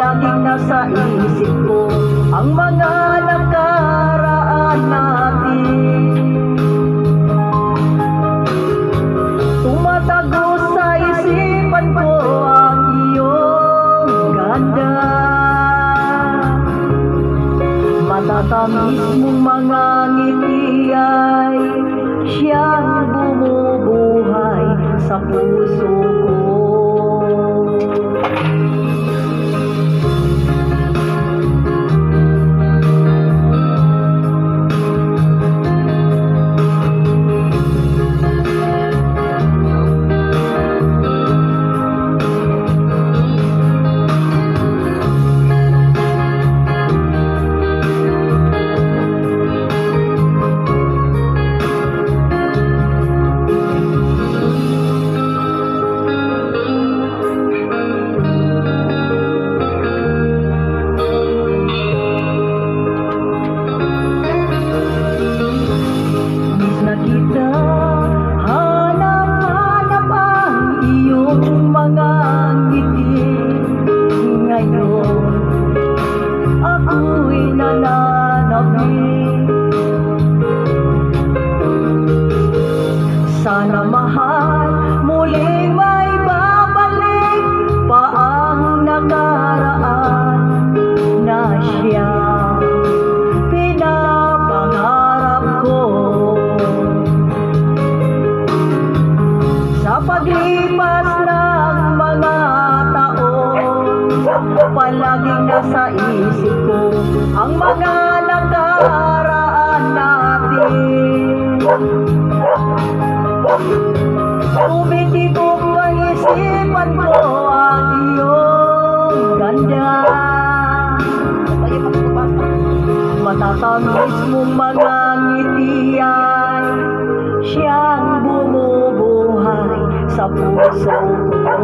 Palaging nasa isip ko ang mga nakaraan natin. Tumatago sa isipan ko ang iyong ganda. Matatamis mong mga ngiti ay siyang bumubuhay sa puso ko. Sana mahal, muling may babalik pa ang nakaraan na siyang pinapangarap ko. Sa paglipas ng mga taon, palaging nasa isip ko ang mga nakaraan natin. Tumitibok ang isipan ko ang iyong ganda. Matatamis mong mga ngiti ay siyang bumubuhay sa puso ko.